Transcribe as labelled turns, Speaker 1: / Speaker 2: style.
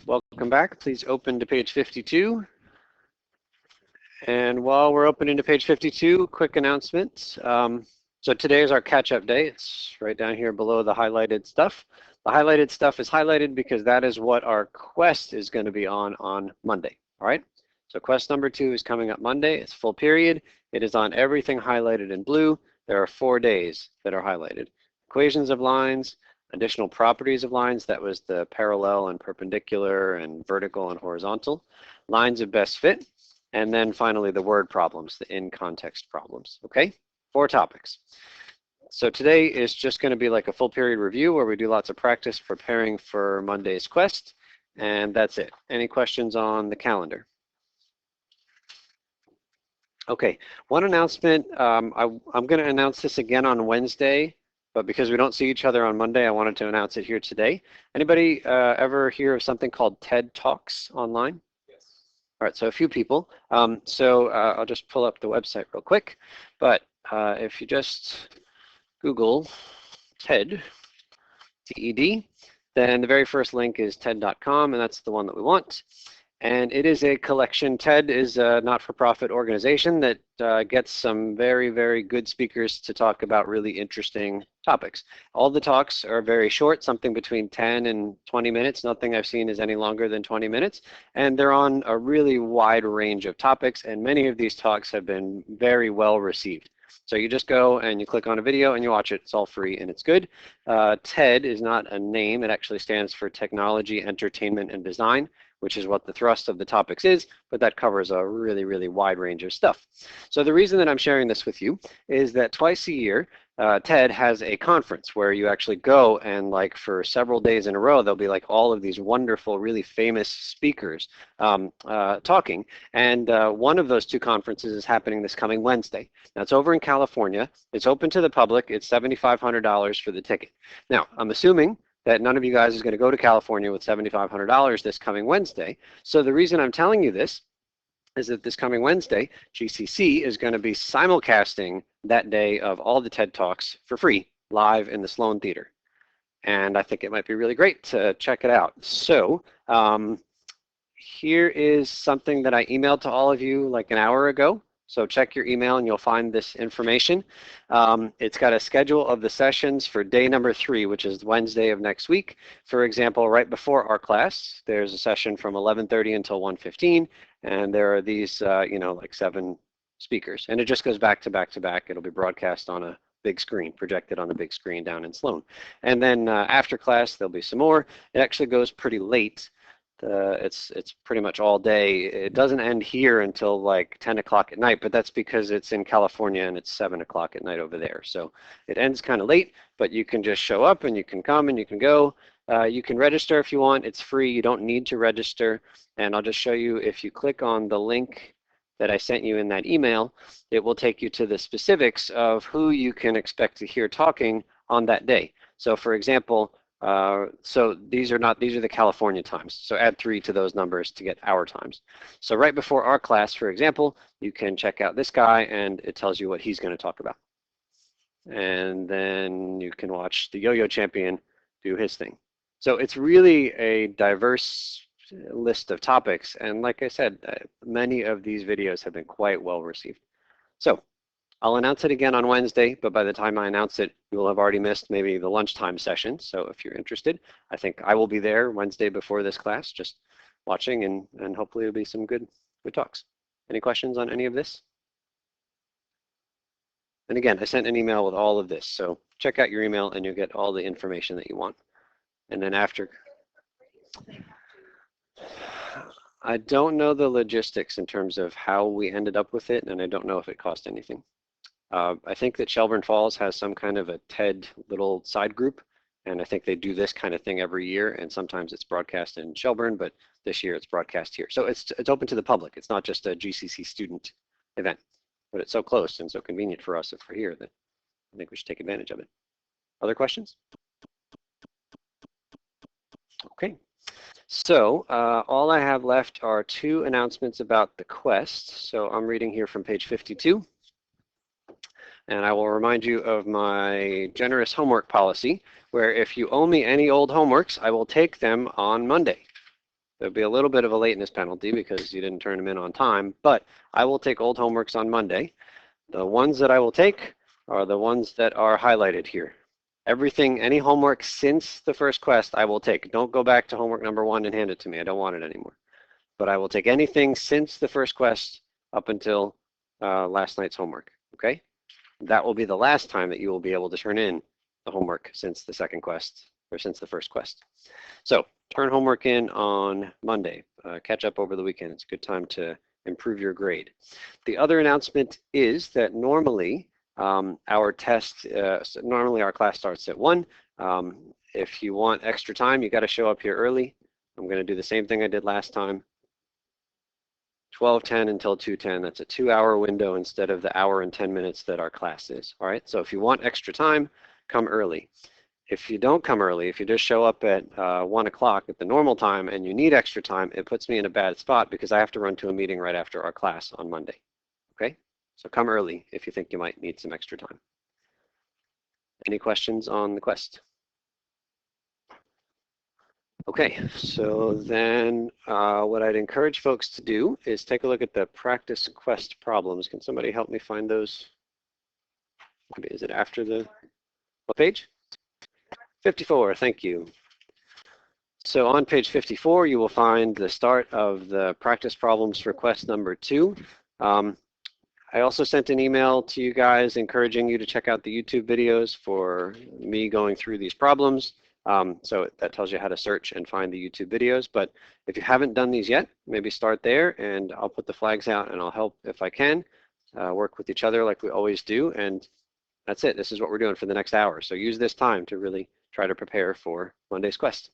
Speaker 1: Welcome back. Please open to page 52. And while we're opening to page 52, quick announcement. So today is our catch-up day. It's right down here below the highlighted stuff. The highlighted stuff is highlighted because that is what our quest is going to be on Monday. All right. So quest number 2 is coming up Monday. It's full period. It is on everything highlighted in blue. There are 4 days that are highlighted. Equations of lines, additional properties of lines. That was the parallel and perpendicular and vertical and horizontal. Lines of best fit. And then finally the word problems, the in-context problems. Okay, 4 topics. So today is just going to be like a full period review where we do lots of practice preparing for Monday's quest. And that's it. Any questions on the calendar? Okay, one announcement. I'm going to announce this again on Wednesday, but because we don't see each other on Monday, I wanted to announce it here today. Anybody ever hear of something called TED Talks online? All right, so a few people. I'll just pull up the website real quick. But if you just Google TED, T-E-D, then the very first link is TED.com, and that's the one that we want. And it is a collection. TED is a not-for-profit organization that gets some very, very good speakers to talk about really interesting topics. All the talks are very short, something between 10 and 20 minutes. Nothing I've seen is any longer than 20 minutes. And they're on a really wide range of topics, and many of these talks have been very well received. So you just go and you click on a video and you watch it. It's all free and it's good. TED is not a name. It actually stands for Technology, Entertainment, and Design, which is what the thrust of the topics is, but that covers a really, really wide range of stuff. So the reason that I'm sharing this with you is that twice a year, TED has a conference where you actually go and like for several days in a row, there'll be like all of these wonderful, really famous speakers talking. And one of those 2 conferences is happening this coming Wednesday. Now it's over in California. It's open to the public. It's $7,500 for the ticket. Now, I'm assuming that none of you guys is going to go to California with $7,500 this coming Wednesday. So the reason I'm telling you this is that this coming Wednesday, GCC is going to be simulcasting that day of all the TED Talks for free, live in the Sloan Theater. And I think it might be really great to check it out. So here is something that I emailed to all of you like an hour ago. So check your email and you'll find this information. It's got a schedule of the sessions for day number 3, which is Wednesday of next week. For example, right before our class, there's a session from 11:30 until 1:15, and there are these, like 7 speakers. And it just goes back to back to back. It'll be broadcast on a big screen, projected on a big screen down in Sloan. And then after class, there'll be some more. It actually goes pretty late. It's pretty much all day. It doesn't end here until like 10 o'clock at night, but that's because it's in California and it's 7 o'clock at night over there. So it ends kind of late, but you can just show up and you can come and you can go. You can register if you want. It's free. You don't need to register. And I'll just show you, if you click on the link that I sent you in that email, it will take you to the specifics of who you can expect to hear talking on that day. So for example, so these are the California times. So add 3 to those numbers to get our times. So right before our class, for example, you can check out this guy and it tells you what he's going to talk about. And then you can watch the yo-yo champion do his thing. So it's really a diverse list of topics. And like I said, many of these videos have been quite well received. So I'll announce it again on Wednesday, but by the time I announce it, you will have already missed maybe the lunchtime session. So if you're interested, I think I will be there Wednesday before this class, just watching, and hopefully it'll be some good talks. Any questions on any of this? And again, I sent an email with all of this, so check out your email and you'll get all the information that you want. And then after, I don't know the logistics in terms of how we ended up with it, and I don't know if it cost anything. I think that Shelburne Falls has some kind of a TED little side group, and I think they do this kind of thing every year, and sometimes it's broadcast in Shelburne, but this year it's broadcast here. So it's open to the public. It's not just a GCC student event, but it's so close and so convenient for us if we're here that I think we should take advantage of it. Other questions? Okay. So all I have left are 2 announcements about the quest. So I'm reading here from page 52. And I will remind you of my generous homework policy, where if you owe me any old homeworks, I will take them on Monday. There'll be a little bit of a lateness penalty because you didn't turn them in on time, but I will take old homeworks on Monday. The ones that I will take are the ones that are highlighted here. Everything, any homework since the first quest, I will take. Don't go back to homework number 1 and hand it to me. I don't want it anymore. But I will take anything since the first quest up until last night's homework, okay? That will be the last time that you will be able to turn in the homework since the second quest, or since the first quest. So turn homework in on Monday. Catch up over the weekend. It's a good time to improve your grade. The other announcement is that normally our test, normally our class starts at 1. If you want extra time, you got to show up here early. I'm going to do the same thing I did last time. 12:10 until 2:10. That's a 2-hour window instead of the hour and 10 minutes that our class is. All right. So if you want extra time, come early. If you don't come early, if you just show up at 1 o'clock at the normal time and you need extra time, it puts me in a bad spot because I have to run to a meeting right after our class on Monday. Okay. So come early if you think you might need some extra time. Any questions on the quest? Okay, so then what I'd encourage folks to do is take a look at the practice quest problems. Can somebody help me find those? Maybe is it after the, what page? 54, thank you. So on page 54, you will find the start of the practice problems for quest number 2. I also sent an email to you guys encouraging you to check out the YouTube videos for me going through these problems. So that tells you how to search and find the YouTube videos. But if you haven't done these yet, maybe start there and I'll put the flags out and I'll help if I can, work with each other like we always do. And that's it. This is what we're doing for the next hour. So use this time to really try to prepare for Monday's quest.